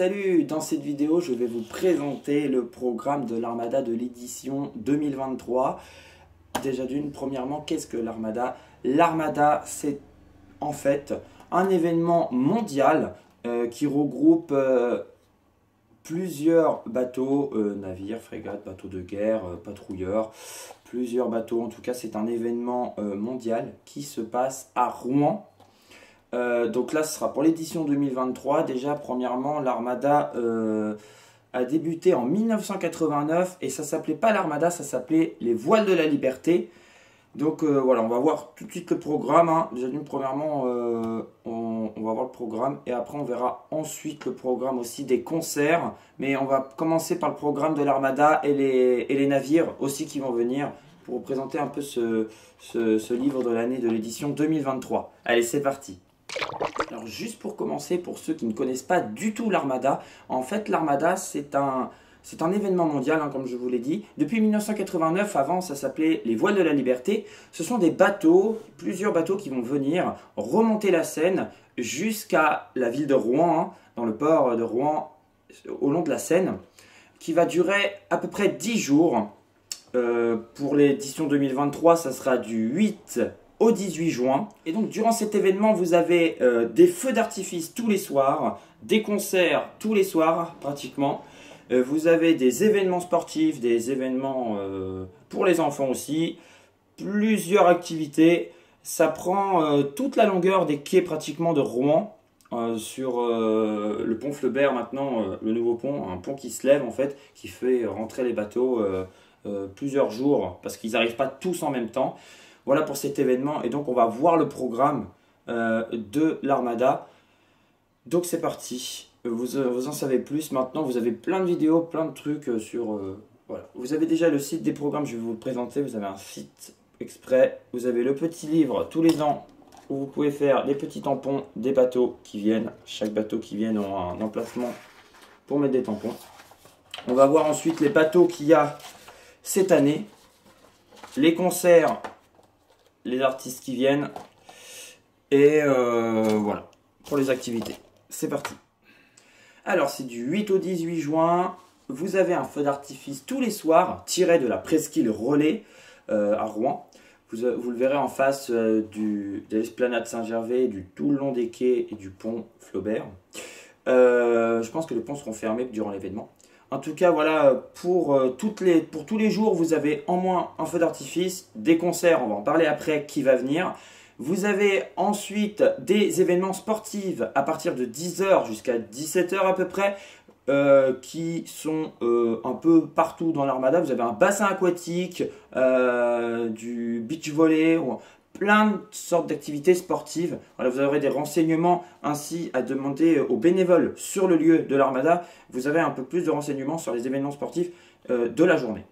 Salut! Dans cette vidéo, je vais vous présenter le programme de l'Armada de l'édition 2023. Déjà premièrement, qu'est-ce que l'Armada? L'Armada, c'est en fait un événement mondial qui regroupe plusieurs bateaux, navires, frégates, bateaux de guerre, patrouilleurs, plusieurs bateaux. En tout cas, c'est un événement mondial qui se passe à Rouen. Donc là, ce sera pour l'édition 2023. Déjà, premièrement, l'Armada a débuté en 1989 et ça s'appelait pas l'Armada, ça s'appelait les Voiles de la Liberté. Donc voilà, on va voir tout de suite le programme. Hein. Déjà, premièrement, on va voir le programme et après, on verra ensuite le programme aussi des concerts. Mais on va commencer par le programme de l'Armada et les navires aussi qui vont venir pour vous présenter un peu ce livre de l'année de l'édition 2023. Allez, c'est parti! Alors juste pour commencer, pour ceux qui ne connaissent pas du tout l'Armada, en fait l'Armada c'est un événement mondial, hein, comme je vous l'ai dit. Depuis 1989, avant ça s'appelait les Voiles de la Liberté. Ce sont des bateaux, plusieurs bateaux qui vont venir remonter la Seine jusqu'à la ville de Rouen, hein, dans le port de Rouen, au long de la Seine, qui va durer à peu près 10 jours. Pour l'édition 2023, ça sera du 8 au 18 juin. Et donc durant cet événement, vous avez des feux d'artifice tous les soirs, des concerts tous les soirs pratiquement. Vous avez des événements sportifs, des événements pour les enfants aussi, plusieurs activités. Ça prend toute la longueur des quais pratiquement de Rouen, sur le pont Fleubert maintenant, le nouveau pont, un pont qui se lève en fait, qui fait rentrer les bateaux plusieurs jours parce qu'ils n'arrivent pas tous en même temps. Voilà pour cet événement et donc on va voir le programme de l'Armada. Donc c'est parti, vous en savez plus. Maintenant vous avez plein de vidéos, plein de trucs sur... voilà. Vous avez déjà le site des programmes, je vais vous le présenter. Vous avez un site exprès, vous avez le petit livre tous les ans où vous pouvez faire les petits tampons des bateaux qui viennent. Chaque bateau qui vient a un emplacement pour mettre des tampons. On va voir ensuite les bateaux qu'il y a cette année, les concerts, les artistes qui viennent et voilà pour les activités. C'est parti. Alors c'est du 8 au 18 juin. Vous avez un feu d'artifice tous les soirs tiré de la presqu'île Relais à Rouen. Vous le verrez en face de l'esplanade Saint-Gervais, tout le long des quais et du pont Flaubert. Je pense que les ponts seront fermés durant l'événement. En tout cas, voilà, pour tous les jours, vous avez en moins un feu d'artifice, des concerts, on va en parler après, qui va venir. Vous avez ensuite des événements sportifs à partir de 10 h jusqu'à 17 h à peu près, qui sont un peu partout dans l'Armada. Vous avez un bassin aquatique, du beach volley, plein de sortes d'activités sportives. Voilà, vous aurez des renseignements ainsi à demander aux bénévoles sur le lieu de l'Armada. Vous avez un peu plus de renseignements sur les événements sportifs de la journée.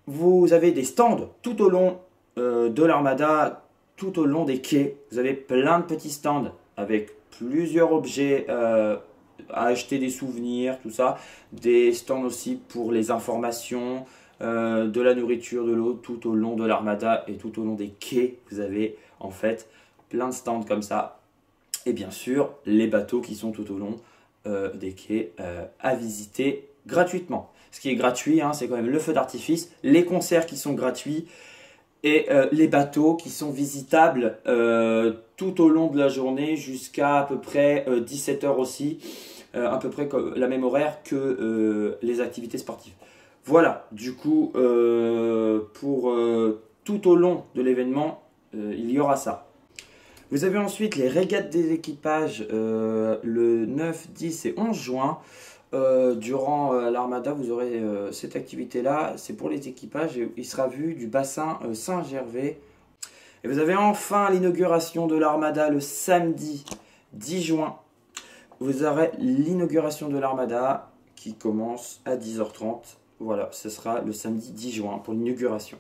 Vous avez des stands tout au long de l'Armada, tout au long des quais. Vous avez plein de petits stands avec plusieurs objets à acheter, des souvenirs, tout ça. Des stands aussi pour les informations, de la nourriture, de l'eau, tout au long de l'Armada et tout au long des quais. Vous avez en fait plein de stands comme ça. Et bien sûr, les bateaux qui sont tout au long des quais à visiter gratuitement. Ce qui est gratuit, hein, c'est quand même le feu d'artifice, les concerts qui sont gratuits et les bateaux qui sont visitables tout au long de la journée jusqu'à à peu près 17 h aussi, à peu près la même horaire que les activités sportives. Voilà, du coup, pour tout au long de l'événement, il y aura ça. Vous avez ensuite les régates des équipages le 9, 10 et 11 juin. Durant l'Armada, vous aurez cette activité-là. C'est pour les équipages et il sera vu du bassin Saint-Gervais. Et vous avez enfin l'inauguration de l'Armada le samedi 10 juin. Vous aurez l'inauguration de l'Armada qui commence à 10 h 30. Voilà, ce sera le samedi 10 juin pour l'inauguration.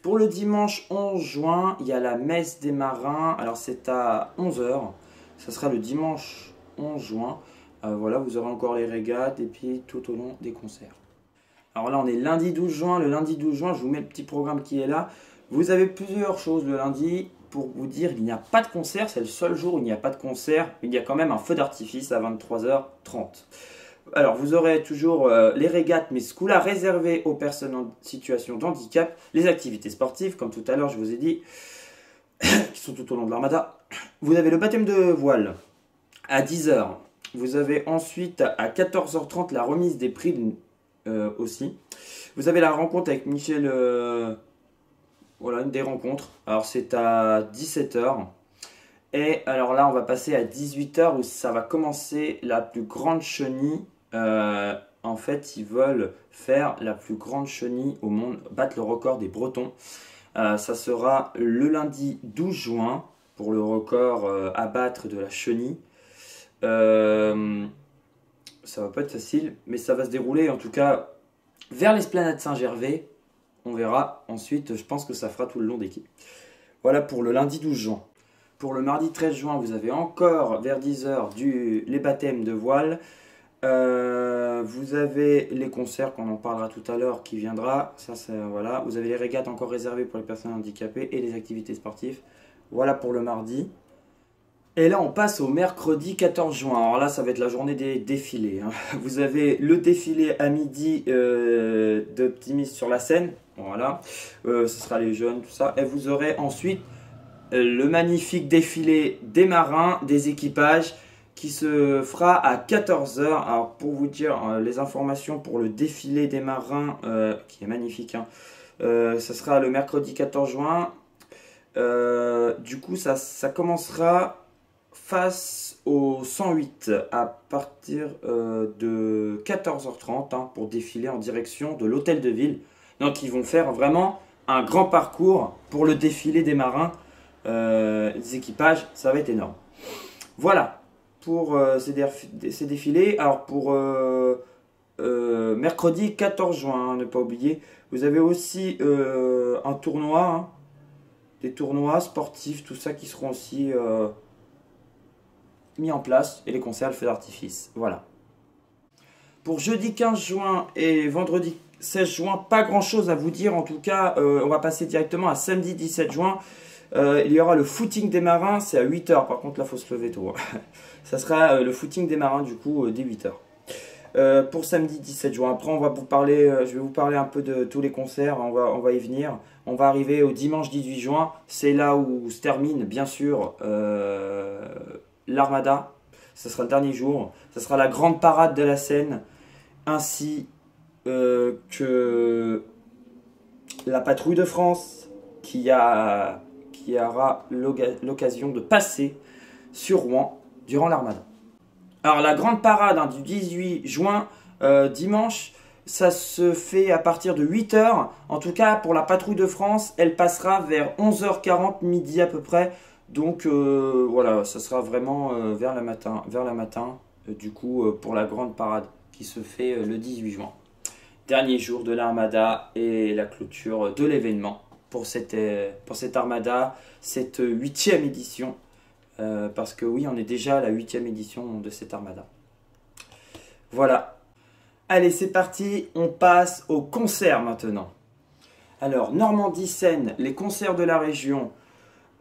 Pour le dimanche 11 juin, il y a la messe des marins. Alors c'est à 11 h. Ce sera le dimanche 11 juin. Voilà, vous aurez encore les régates et puis tout au long des concerts. Alors là, on est lundi 12 juin. Le lundi 12 juin, je vous mets le petit programme qui est là. Vous avez plusieurs choses le lundi. pour vous dire, il n'y a pas de concert. C'est le seul jour où il n'y a pas de concert. Il y a quand même un feu d'artifice à 23h30. Alors, vous aurez toujours les régates, mais ce coup-là réservé aux personnes en situation de handicap, les activités sportives, comme tout à l'heure je vous ai dit, qui sont tout au long de l'Armada. Vous avez le baptême de voile à 10h. Vous avez ensuite à 14h30 la remise des prix aussi. Vous avez la rencontre avec Michel, voilà, une des rencontres. Alors c'est à 17h. Et alors là, on va passer à 18h où ça va commencer la plus grande chenille. En fait, ils veulent faire la plus grande chenille au monde, battre le record des Bretons. Ça sera le lundi 12 juin pour le record à battre de la chenille. Ça va pas être facile, mais ça va se dérouler en tout cas vers l'esplanade Saint-Gervais. On verra ensuite, je pense que ça fera tout le long des quais. Voilà pour le lundi 12 juin. Pour le mardi 13 juin, vous avez encore vers 10h les baptêmes de voile. Vous avez les concerts, qu'on en parlera tout à l'heure, qui viendra. Ça, voilà. Vous avez les régates encore réservées pour les personnes handicapées et les activités sportives. Voilà pour le mardi. Et là, on passe au mercredi 14 juin. Alors là, ça va être la journée des défilés. Vous avez le défilé à midi d'Optimisme sur la Seine. Voilà. Ce sera les jeunes, tout ça. Et vous aurez ensuite le magnifique défilé des marins, des équipages, qui se fera à 14h. Alors pour vous dire les informations pour le défilé des marins, qui est magnifique, hein, ça sera le mercredi 14 juin. Du coup, ça commencera face au 108 à partir de 14h30 hein, pour défiler en direction de l'hôtel de ville. Donc ils vont faire vraiment un grand parcours pour le défilé des marins, des équipages, ça va être énorme. Voilà pour ces défilés. Alors pour mercredi 14 juin, ne pas oublier, vous avez aussi un tournoi, hein, des tournois sportifs, tout ça qui seront aussi mis en place, et les concerts, le feu d'artifice. Voilà. Pour jeudi 15 juin et vendredi 16 juin, pas grand chose à vous dire. En tout cas, on va passer directement à samedi 17 juin. Il y aura le footing des marins, c'est à 8h. Par contre, là, il faut se lever tôt. Ça sera le footing des marins, du coup, dès 8h. Pour samedi 17 juin. Après, on va vous parler, je vais vous parler un peu de tous les concerts. On va y venir. On va arriver au dimanche 18 juin. C'est là où se termine, bien sûr, l'Armada. Ce sera le dernier jour. Ce sera la grande parade de la Seine, ainsi que la patrouille de France qui aura l'occasion de passer sur Rouen durant l'Armada. Alors la grande parade hein, du 18 juin, dimanche, ça se fait à partir de 8h. En tout cas, pour la patrouille de France, elle passera vers 11h40, midi à peu près. Donc voilà, ça sera vraiment vers la matin, du coup, pour la grande parade qui se fait le 18 juin. Dernier jour de l'Armada et la clôture de l'événement pour cette Armada, cette 8e édition. Parce que oui, on est déjà à la 8e édition de cette Armada. Voilà. Allez, c'est parti, on passe aux concerts maintenant. Alors, Normandie-Seine, les concerts de la région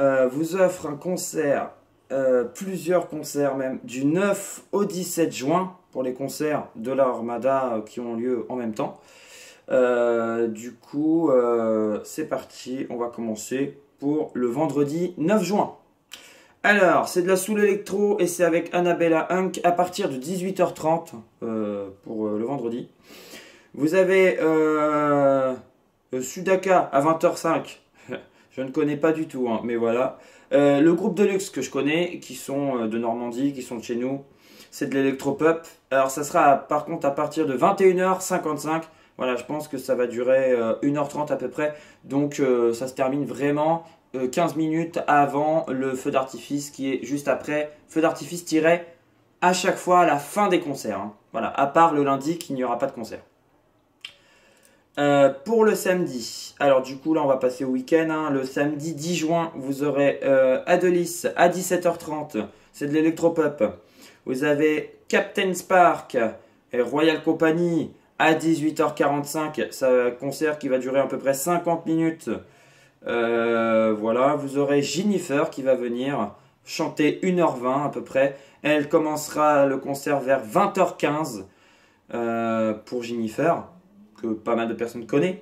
vous offrent un concert, plusieurs concerts même, du 9 au 17 juin pour les concerts de l'Armada qui ont lieu en même temps. Du coup, c'est parti, on va commencer pour le vendredi 9 juin. Alors, c'est de la soul électro et c'est avec Annabella Hunk à partir de 18h30 pour le vendredi. Vous avez Sudaka à 20h05. Je ne connais pas du tout, hein, mais voilà. Le groupe Deluxe que je connais, qui sont de Normandie, qui sont de chez nous, c'est de l'électropop. Alors, ça sera par contre à partir de 21h55. Voilà, je pense que ça va durer 1h30 à peu près. Donc, ça se termine vraiment 15 minutes avant le feu d'artifice qui est juste après. Feu d'artifice tiré à chaque fois à la fin des concerts. Hein. Voilà, à part le lundi qu'il n'y aura pas de concert. Pour le samedi, alors du coup là on va passer au week-end. Hein. Le samedi 10 juin, vous aurez Adelis à 17h30. C'est de l'électropop. Vous avez Captain Spark et Royal Company à 18h45. C'est un concert qui va durer à peu près 50 minutes. Voilà, vous aurez Jennifer qui va venir chanter 1h20 à peu près. Elle commencera le concert vers 20h15 pour Jennifer, que pas mal de personnes connaissent.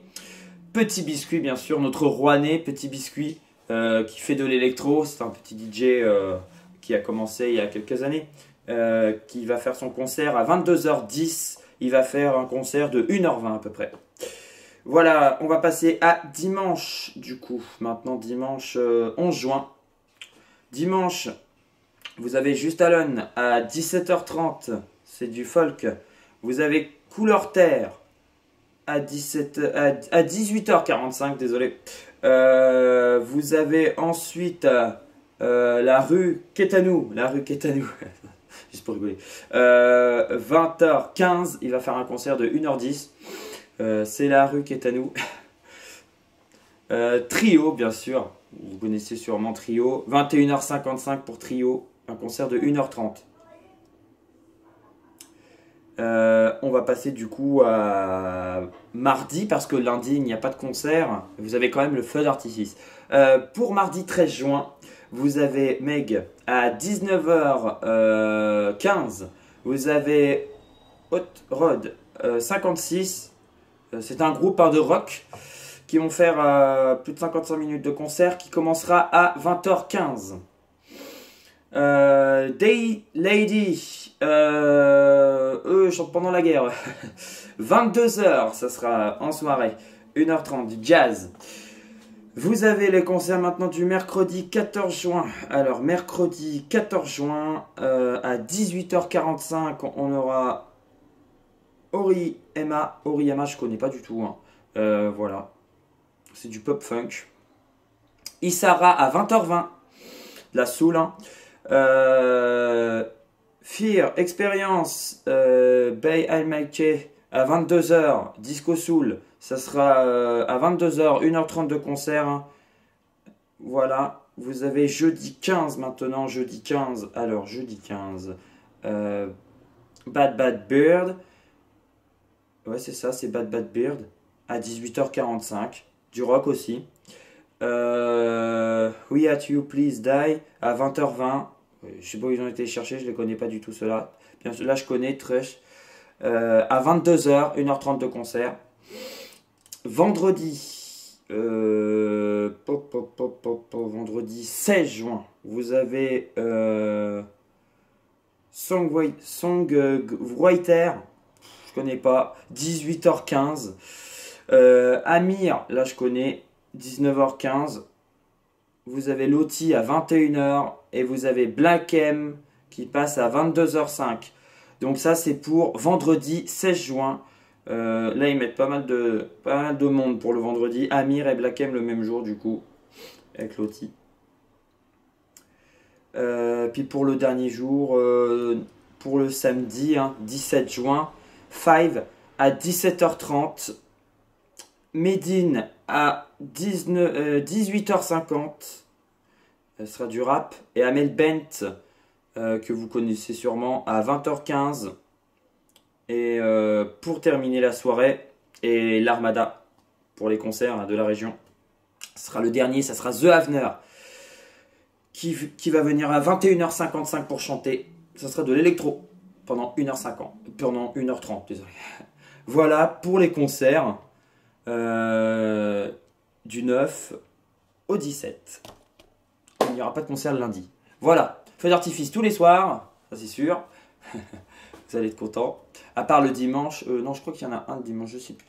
Petit Biscuit, bien sûr, notre Rouennais, Petit Biscuit, qui fait de l'électro. C'est un petit DJ qui a commencé il y a quelques années, qui va faire son concert à 22h10. Il va faire un concert de 1h20 à peu près. Voilà, on va passer à dimanche, du coup. Maintenant, dimanche 11 juin. Dimanche, vous avez Just Alone à 17h30. C'est du folk. Vous avez Couleur Terre à 18h45, désolé. Vous avez ensuite la rue Quétanou. Juste pour rigoler. 20h15, il va faire un concert de 1h10. C'est la rue Quétanou. Trio, bien sûr. Vous connaissez sûrement Trio. 21h55 pour Trio. Un concert de 1h30. On va passer du coup à mardi, parce que lundi il n'y a pas de concert. Vous avez quand même le feu d'artifice. Pour mardi 13 juin, vous avez Meg à 19h15. Vous avez Hot Rod 56. C'est un groupe de rock qui vont faire plus de 55 minutes de concert, qui commencera à 20h15. Day Lady, eux chantent pendant la guerre. 22h, ça sera en soirée. 1h30 du jazz. Vous avez les concerts maintenant du mercredi 14 juin. Alors, mercredi 14 juin, à 18h45, on aura Orihema. Orihema, je connais pas du tout. Hein. Voilà. C'est du pop funk. Isara à 20h20. La soul. Hein. Fear Experience, Bay Almaike à 22h. Disco Soul. Ça sera à 22h, 1h30 de concert. Hein. Voilà. Vous avez jeudi 15 maintenant. Jeudi 15. Alors, jeudi 15. Bad Bad Bird. Ouais, c'est ça, c'est Bad Bad Bird. À 18h45. Du rock aussi. We At You Please Die. À 20h20. Je sais pas où ils ont été chercher, je les connais pas du tout ceux-là. Bien sûr, là, je connais Trush. À 22h, 1h30 de concert. Vendredi, vendredi 16 juin, vous avez Songwriter, je connais pas, 18h15. Amir, là je connais, 19h15. Vous avez Loti à 21h et vous avez Black M qui passe à 22h05. Donc ça c'est pour vendredi 16 juin. Là ils mettent pas mal de monde pour le vendredi. Amir et Black M le même jour du coup avec Loti. Puis pour le dernier jour, pour le samedi 17 juin, 5 à 17h30. Medine à 18h50. Ce sera du rap. Et Amel Bent, que vous connaissez sûrement, à 20h15. Et pour terminer la soirée, et l'Armada pour les concerts de la région. Ce sera le dernier, ça sera The Avener qui va venir à 21h55 pour chanter. Ça sera de l'électro pendant 1h50, pendant 1h30, désolé. Voilà pour les concerts du 9 au 17. Il n'y aura pas de concert le lundi. Voilà, feu d'artifice tous les soirs, ça c'est sûr. Vous allez être contents. À part le dimanche, non, je crois qu'il y en a un le dimanche, je sais plus.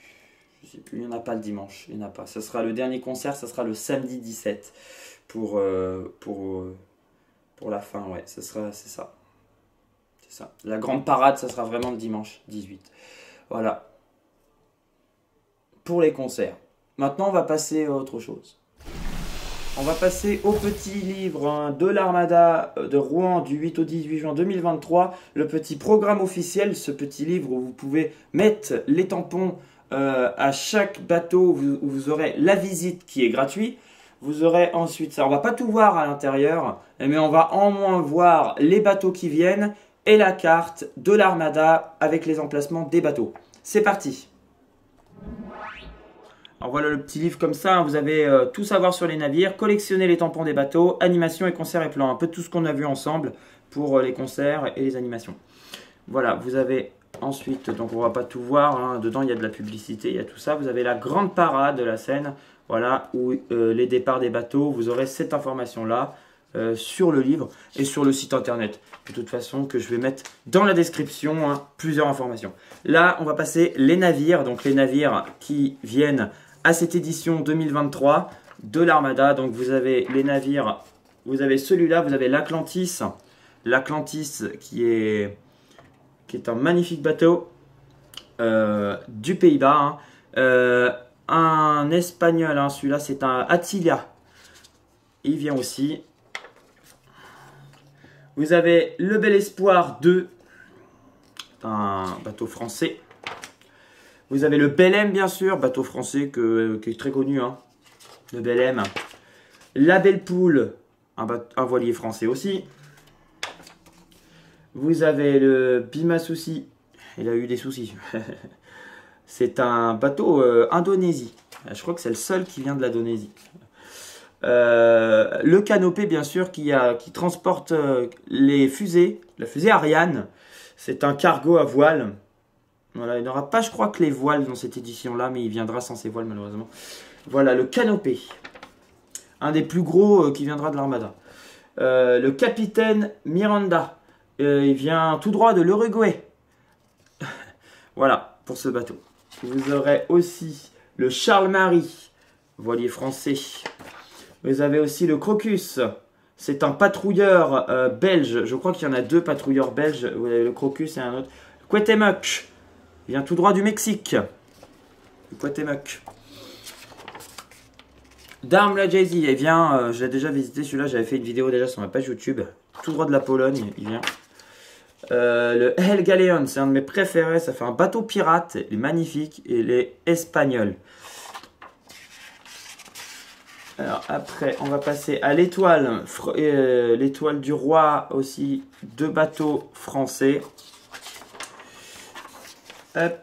Je sais plus, il n'y en a pas le dimanche, il n'y en a pas. Ça sera le dernier concert, ça sera le samedi 17 pour la fin, ouais, c'est ça. C'est ça. La grande parade, ça sera vraiment le dimanche 18. Voilà. Pour les concerts. Maintenant, on va passer à autre chose. On va passer au petit livre de l'Armada de Rouen du 8 au 18 juin 2023. Le petit programme officiel, ce petit livre où vous pouvez mettre les tampons à chaque bateau où vous aurez la visite qui est gratuite. Vous aurez ensuite ça. On va pas tout voir à l'intérieur, mais on va en moins voir les bateaux qui viennent et la carte de l'Armada avec les emplacements des bateaux. C'est parti. Alors voilà le petit livre comme ça, hein. Vous avez tout savoir sur les navires, collectionner les tampons des bateaux, animation et concerts et plans. Un peu tout ce qu'on a vu ensemble pour les concerts et les animations. Voilà, vous avez ensuite, donc on va pas tout voir, hein. Dedans il y a de la publicité, il y a tout ça. Vous avez la grande parade de la Seine, voilà, où les départs des bateaux, vous aurez cette information-là sur le livre et sur le site internet. De toute façon, que je vais mettre dans la description, hein, plusieurs informations. Là, on va passer les navires, donc les navires qui viennent à cette édition 2023 de l'Armada. Donc vous avez les navires, vous avez celui-là, vous avez l'Atlantis. L'Atlantis qui est un magnifique bateau du Pays-Bas. Hein. Un espagnol, hein, celui-là c'est un Attila. Il vient aussi. Vous avez le Bel Espoir 2, un bateau français. Vous avez le Belém, bien sûr, bateau français qui est très connu, hein. Le Belém. La Belle Poule, un voilier français aussi. Vous avez le Bimasuci, il a eu des soucis. C'est un bateau Indonésie. Je crois que c'est le seul qui vient de l'Indonésie. Le Canopé, bien sûr, qui transporte les fusées, la fusée Ariane. C'est un cargo à voile. Voilà, il n'y aura pas, je crois, que les voiles dans cette édition-là, mais il viendra sans ses voiles, malheureusement. Voilà, le Canopé. Un des plus gros qui viendra de l'Armada. Le Capitaine Miranda. Il vient tout droit de l'Uruguay. Voilà, pour ce bateau. Vous aurez aussi le Charles-Marie, voilier français. Vous avez aussi le Crocus. C'est un patrouilleur belge. Je crois qu'il y en a deux patrouilleurs belges. Vous avez le Crocus et un autre. Le Cuauhtémoc. Il vient tout droit du Mexique. Le Cuauhtémoc. Darm la Jay-Z. Il vient, je l'ai déjà visité celui-là. J'avais fait une vidéo déjà sur ma page YouTube. Tout droit de la Pologne. Il vient. Le El Galeon. C'est un de mes préférés. Ça fait un bateau pirate. Il est magnifique. Et il est espagnol. Alors après, on va passer à l'étoile. L'étoile du roi aussi. Deux bateaux français. Hop.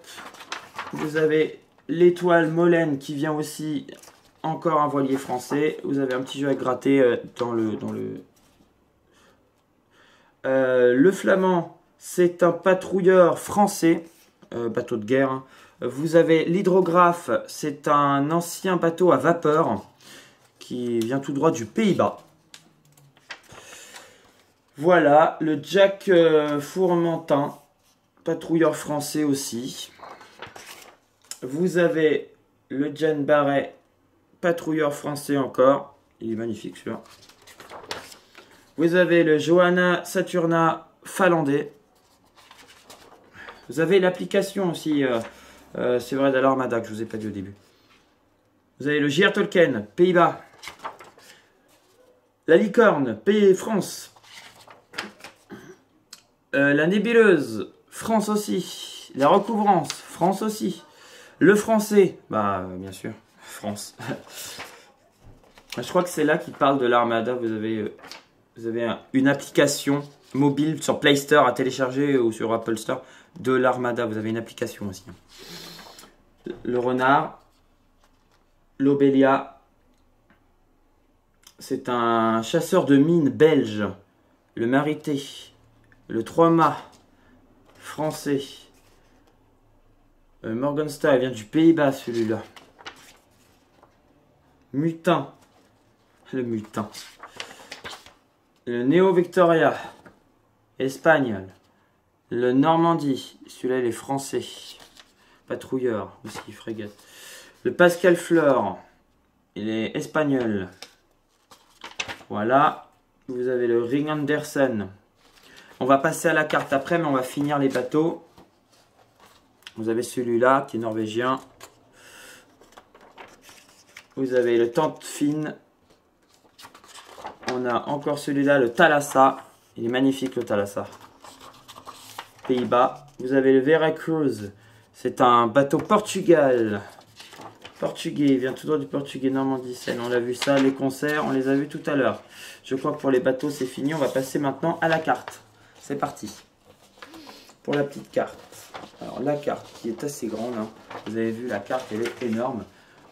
Vous avez l'étoile Molène qui vient aussi. Encore un voilier français. Vous avez un petit jeu à gratter le Flamand, c'est un patrouilleur français. Bateau de guerre. Hein. Vous avez l'Hydrographe. C'est un ancien bateau à vapeur. Qui vient tout droit du Pays-Bas. Voilà, le Jack Fourmentin, patrouilleur français aussi. Vous avez le Jan Barret, patrouilleur français encore. Il est magnifique celui-là. Vous avez le Johanna Saturna finlandais. Vous avez l'application aussi, c'est vrai, de l'Armada que je ne vous ai pas dit au début. Vous avez le JR Tolkien, Pays-Bas. La Licorne, Pays France. La Nébuleuse, France aussi. La Recouvrance, France aussi. Le Français, bah bien sûr, France. Je crois que c'est là qu'il parle de l'Armada. Vous avez une application mobile sur Play Store à télécharger ou sur Apple Store de l'Armada. Vous avez une application aussi. Le Renard. L'Obelia. C'est un chasseur de mines belge. Le Marité. Le Trois-Mâts. Français. Morgenstern, il vient du Pays-Bas celui-là. Mutin. Le Mutin. Le Neo Victoria. Espagnol. Le Normandie. Celui-là il est français. Patrouilleur aussi, frégate. Le Pascal Fleur. Il est espagnol. Voilà. Vous avez le Ring Anderson. On va passer à la carte après, mais on va finir les bateaux. Vous avez celui-là qui est norvégien. Vous avez le Tantfin. On a encore celui-là, le Thalassa. Il est magnifique le Thalassa. Pays-Bas. Vous avez le Veracruz. C'est un bateau Portugal. Portugais, il vient tout droit du Portugais, Normandie, Seine. On l'a vu ça, les concerts, on les a vus tout à l'heure. Je crois que pour les bateaux, c'est fini. On va passer maintenant à la carte. C'est parti. Pour la petite carte. Alors, la carte qui est assez grande. Hein. Vous avez vu, la carte, elle est énorme.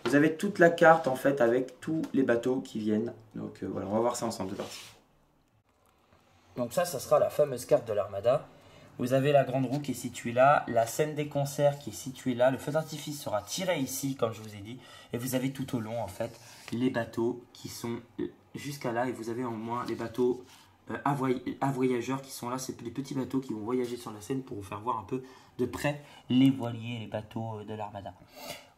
Vous avez toute la carte en fait avec tous les bateaux qui viennent. Donc voilà, on va voir ça ensemble, c'est parti. Donc ça sera la fameuse carte de l'Armada. Vous avez la grande roue qui est située là, la scène des concerts qui est située là, le feu d'artifice sera tiré ici comme je vous ai dit. Et vous avez tout au long en fait les bateaux qui sont jusqu'à là et vous avez en moins les bateaux à voyageurs qui sont là. C'est les petits bateaux qui vont voyager sur la Seine pour vous faire voir un peu de près les voiliers, les bateaux de l'Armada.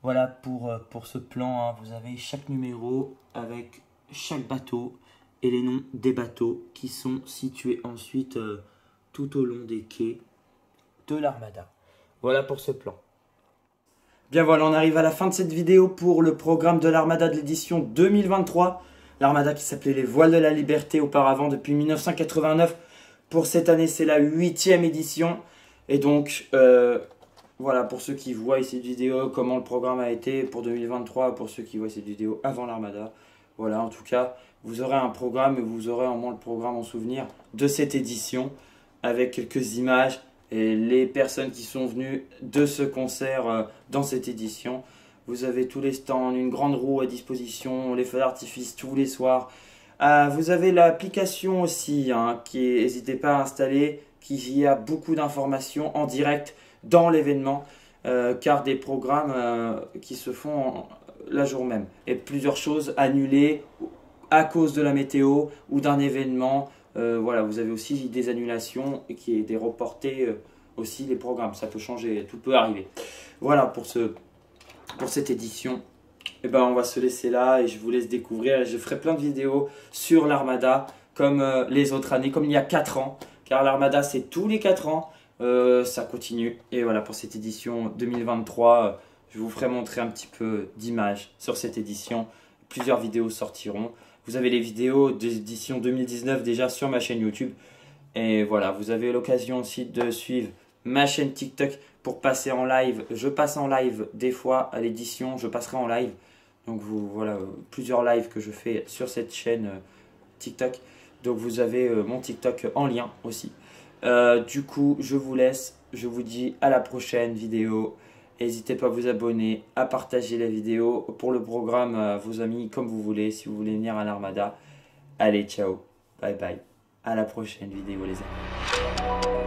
Voilà pour ce plan, hein. Vous avez chaque numéro avec chaque bateau et les noms des bateaux qui sont situés ensuite tout au long des quais de l'Armada. Voilà pour ce plan. Bien voilà, on arrive à la fin de cette vidéo pour le programme de l'Armada de l'édition 2023. L'Armada qui s'appelait les Voiles de la Liberté auparavant depuis 1989. Pour cette année, c'est la 8e édition. Et donc, voilà, pour ceux qui voient cette vidéo, comment le programme a été pour 2023, pour ceux qui voient cette vidéo avant l'Armada. Voilà, en tout cas, vous aurez un programme et vous aurez au moins le programme en souvenir de cette édition avec quelques images et les personnes qui sont venues de ce concert dans cette édition. Vous avez tous les stands, une grande roue à disposition, les feux d'artifice tous les soirs. Vous avez l'application aussi, hein, n'hésitez pas à installer, qui a beaucoup d'informations en direct dans l'événement, car des programmes qui se font la jour même. Et plusieurs choses annulées à cause de la météo ou d'un événement. Voilà, vous avez aussi des annulations et qui est des reportés aussi les programmes. Ça peut changer, tout peut arriver. Voilà pour cette édition. Et ben on va se laisser là et je vous laisse découvrir. Et je ferai plein de vidéos sur l'Armada comme les autres années, comme il y a 4 ans. Car l'Armada c'est tous les 4 ans. Ça continue. Et voilà pour cette édition 2023. Je vous ferai montrer un petit peu d'images sur cette édition. Plusieurs vidéos sortiront. Vous avez les vidéos d'édition 2019 déjà sur ma chaîne YouTube. Et voilà, vous avez l'occasion aussi de suivre ma chaîne TikTok pour passer en live. Je passe en live des fois à l'édition, je passerai en live. Donc voilà, plusieurs lives que je fais sur cette chaîne TikTok. Donc vous avez mon TikTok en lien aussi. Du coup, je vous laisse. Je vous dis à la prochaine vidéo. N'hésitez pas à vous abonner, à partager la vidéo pour le programme à vos amis comme vous voulez, si vous voulez venir à l'Armada. Allez, ciao, bye bye, à la prochaine vidéo les amis.